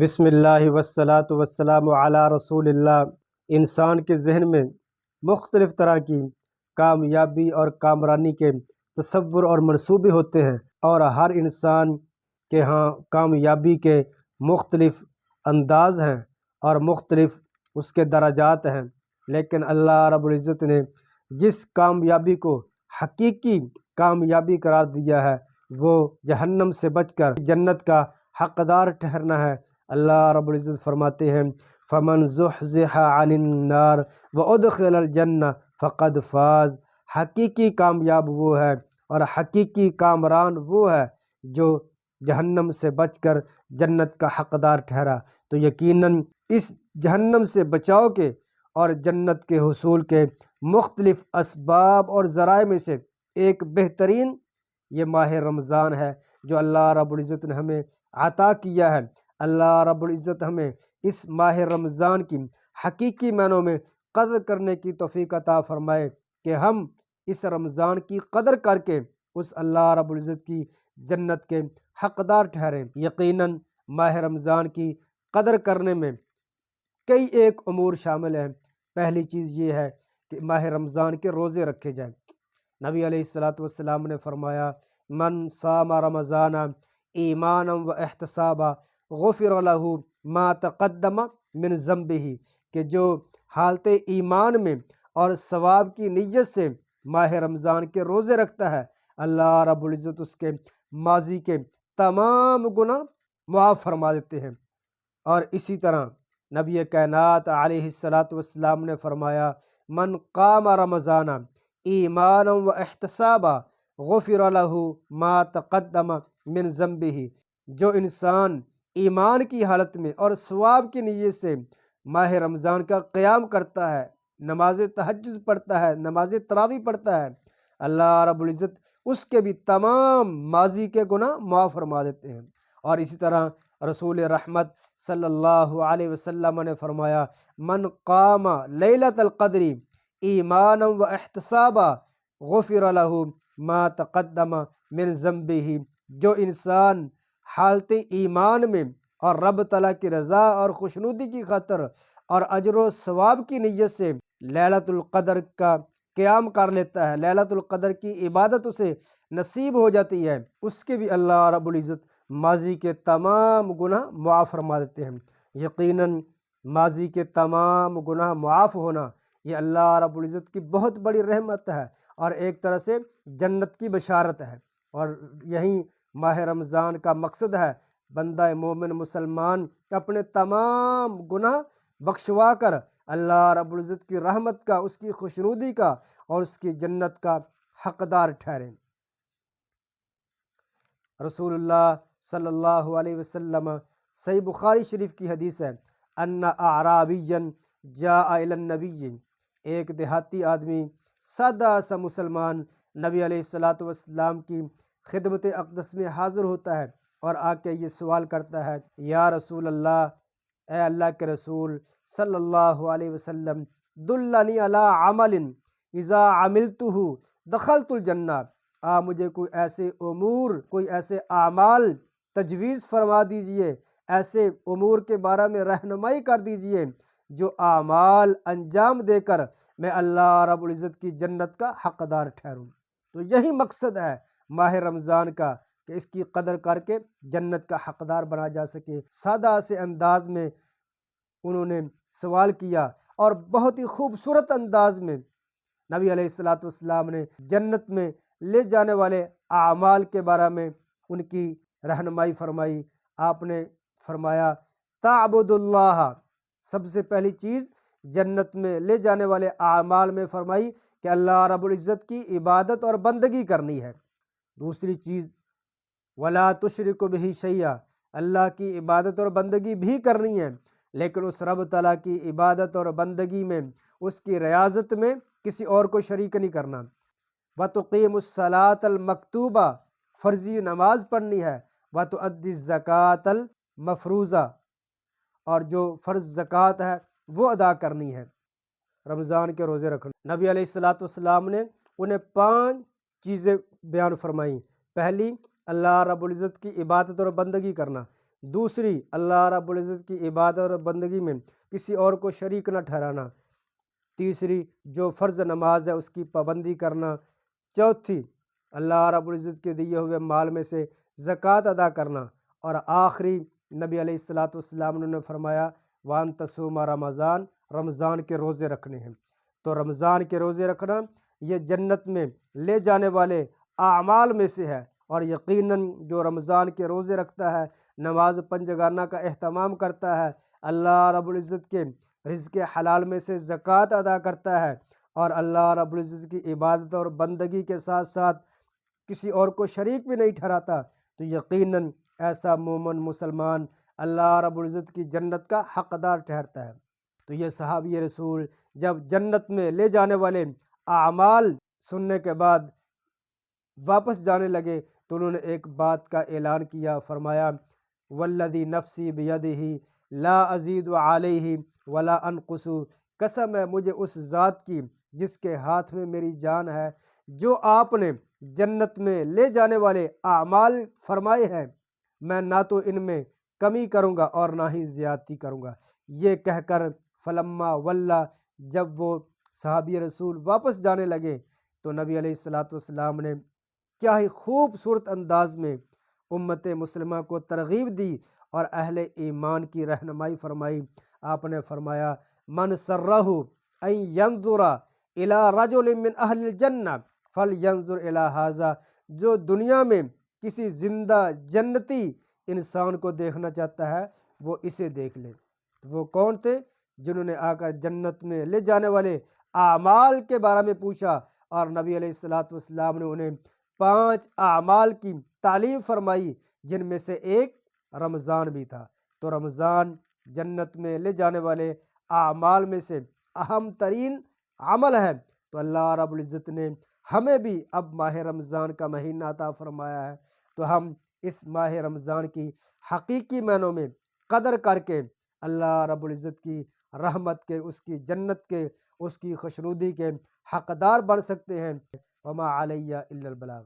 بسم اللہ والصلاة والسلام علی رسول اللہ۔ انسان کے ذہن میں مختلف طرح کی کامیابی اور کامرانی کے تصور اور منصوبے ہوتے ہیں، اور ہر انسان کے ہاں کامیابی کے مختلف انداز ہیں اور مختلف اس کے درجات ہیں۔ لیکن اللہ رب العزت نے جس کامیابی کو حقیقی کامیابی قرار دیا ہے وہ جہنم سے بچ کر جنت کا حقدار ٹھہرنا ہے۔ اللہ رب العزت فرماتے ہیں فَمَنْ زُحْزِحَ عَنِ النَّارِ وَأُدْخِلَ الْجَنَّةَ فَقَدْ فَازَ۔ حقیقی کامیاب وہ ہے اور حقیقی کامران وہ ہے جو جہنم سے بچ کر جنت کا حقدار ٹھہرا۔ تو یقیناً اس جہنم سے بچاؤ کے اور جنت کے حصول کے مختلف اسباب اور ذرائع میں سے ایک بہترین یہ ماہ رمضان ہے جو اللہ رب العزت نے ہمیں عطا کیا ہے۔ اللہ رب العزت ہمیں اس ماہ رمضان کی حقیقی معنوں میں قدر کرنے کی توفیق عطا فرمائے کہ ہم اس رمضان کی قدر کر کے اس اللہ رب العزت کی جنت کے حقدار ٹھہریں۔ یقیناً ماہ رمضان کی قدر کرنے میں کئی ایک امور شامل ہیں۔ پہلی چیز یہ ہے کہ ماہ رمضان کے روزے رکھے جائیں۔ نبی علیہ السلام نے فرمایا من صام رمضان ایمانا و احتسابا غفر لہ ما تقدم من ذنبہ، کہ جو حالت ایمان میں اور ثواب کی نیت سے ماہ رمضان کے روزے رکھتا ہے، اللہ رب العزت اس کے ماضی کے تمام گناہ معاف فرما دیتے ہیں۔ اور اسی طرح نبی کائنات علیہ السلام نے فرمایا من قام رمضان ایمانا و احتسابا غفر لہ ما تقدم من ذنبہ، جو انسان ایمان کی حالت میں اور ثواب کی نیت سے ماہ رمضان کا قیام کرتا ہے، نماز تہجد پڑھتا ہے، نماز تراویح پڑھتا ہے، اللہ رب العزت اس کے بھی تمام ماضی کے گناہ معاف فرما دیتے ہیں۔ اور اسی طرح رسول رحمت صلی اللہ علیہ وسلم نے فرمایا من قام لیلۃ القدر ایمانا و احتسابا غفر لہ ما تقدم من ذنبہ، جو انسان حالت ایمان میں اور رب تعالیٰ کی رضا اور خوشنودی کی خاطر اور اجر و ثواب کی نیت سے لیلۃ القدر کا قیام کر لیتا ہے، لیلۃ القدر کی عبادت اسے نصیب ہو جاتی ہے، اس کے بھی اللہ رب العزت ماضی کے تمام گناہ معاف فرما دیتے ہیں۔ یقیناً ماضی کے تمام گناہ معاف ہونا یہ اللہ رب العزت کی بہت بڑی رحمت ہے اور ایک طرح سے جنت کی بشارت ہے، اور یہی ماہ رمضان کا مقصد ہے بندہ مومن مسلمان اپنے تمام گناہ بخشوا کر اللہ رب العزت کی رحمت کا، اس کی خوشنودی کا اور اس کی جنت کا حقدار ٹھہریں۔ رسول اللہ صلی اللہ علیہ وسلم، صحیح بخاری شریف کی حدیث ہے ان اعرابیا جاء الی النبی، ایک دیہاتی آدمی سادہ سا مسلمان نبی علیہ السلام کی خدمت اقدس میں حاضر ہوتا ہے اور آ کے یہ سوال کرتا ہے یا رسول اللہ، اے اللہ کے رسول صلی اللہ علیہ وسلم، دلنی علی عمل اذا عملتہ دخلت الجنہ، آپ مجھے کوئی ایسے امور، کوئی ایسے اعمال تجویز فرما دیجئے، ایسے امور کے بارے میں رہنمائی کر دیجئے جو اعمال انجام دے کر میں اللہ رب العزت کی جنت کا حقدار ٹھہروں۔ تو یہی مقصد ہے ماہ رمضان کا کہ اس کی قدر کر کے جنت کا حقدار بنا جا سکے۔ سادہ سے انداز میں انہوں نے سوال کیا اور بہت ہی خوبصورت انداز میں نبی علیہ السلام نے جنت میں لے جانے والے اعمال کے بارے میں ان کی رہنمائی فرمائی۔ آپ نے فرمایا تعبد اللہ، سب سے پہلی چیز جنت میں لے جانے والے اعمال میں فرمائی کہ اللہ رب العزت کی عبادت اور بندگی کرنی ہے۔ دوسری چیز ولا تشرک بہ شیئا، اللہ کی عبادت اور بندگی بھی کرنی ہے، لیکن اس رب تعالیٰ کی عبادت اور بندگی میں، اس کی ریاضت میں کسی اور کو شریک نہیں کرنا۔ وَتُقِيمُ الصَّلَاةَ الْمَكْتُوبَةَ، فرضی نماز پڑھنی ہے۔ وَتُؤَدِّي الزَّكَاةَ الْمَفْرُوضَةَ، اور جو فرض زکوٰۃ ہے وہ ادا کرنی ہے۔ رمضان کے روزے رکھنا، نبی علیہ السلام نے انہیں 5 چیزیں بیان فرمائیں۔ پہلی، اللہ رب العزت کی عبادت اور بندگی کرنا۔ دوسری اللہ رب العزت کی عبادت اور بندگی میں کسی اور کو شریک نہ ٹھہرانا، تیسری جو فرض نماز ہے اس کی پابندی کرنا، چوتھی اللہ رب العزت کے دیے ہوئے مال میں سے زکوٰۃ ادا کرنا، اور آخری نبی علیہ الصلاۃ والسلام نے فرمایا وان تصوم رمضان، رمضان کے روزے رکھنے ہیں۔ تو رمضان کے روزے رکھنا یہ جنت میں لے جانے والے اعمال میں سے ہے، اور یقیناً جو رمضان کے روزے رکھتا ہے، نماز پنجگانہ کا اہتمام کرتا ہے، اللہ رب العزت کے رزق حلال میں سے زکوٰۃ ادا کرتا ہے، اور اللہ رب العزت کی عبادت اور بندگی کے ساتھ ساتھ کسی اور کو شریک بھی نہیں ٹھہراتا، تو یقیناً ایسا مومن مسلمان اللہ رب العزت کی جنت کا حقدار ٹھہرتا ہے۔ تو یہ صحابی رسول جب جنت میں لے جانے والے اعمال سننے کے بعد واپس جانے لگے تو انہوں نے ایک بات کا اعلان کیا، فرمایا والذی نفسی بیدہ لا ازید علیہ ولا انقص، قسم ہے مجھے اس ذات کی جس کے ہاتھ میں میری جان ہے، جو آپ نے جنت میں لے جانے والے اعمال فرمائے ہیں میں نہ تو ان میں کمی کروں گا اور نہ ہی زیادتی کروں گا۔ یہ کہہ کر فلما واللہ، جب وہ صحابی رسول واپس جانے لگے تو نبی علیہ الصلاۃ والسلام نے کیا ہی خوبصورت انداز میں امت مسلمہ کو ترغیب دی اور اہل ایمان کی رہنمائی فرمائی۔ آپ نے فرمایا من سرہ ان ینظر الی رجل من اہل الجنہ فلینظر الی ھذا، جو دنیا میں کسی زندہ جنتی انسان کو دیکھنا چاہتا ہے وہ اسے دیکھ لے۔ وہ کون تھے؟ جنہوں نے آ کر جنت میں لے جانے والے اعمال کے بارے میں پوچھا، اور نبی علیہ الصلاۃ والسلام نے انہیں 5 اعمال کی تعلیم فرمائی، جن میں سے ایک رمضان بھی تھا۔ تو رمضان جنت میں لے جانے والے اعمال میں سے اہم ترین عمل ہے۔ تو اللہ رب العزت نے ہمیں بھی اب ماہ رمضان کا مہینہ عطا فرمایا ہے، تو ہم اس ماہ رمضان کی حقیقی معنوں میں قدر کر کے اللہ رب العزت کی رحمت کے، اس کی جنت کے، اس کی خوشنودی کے حقدار بن سکتے ہیں۔ وما علیہ الا البلاغ۔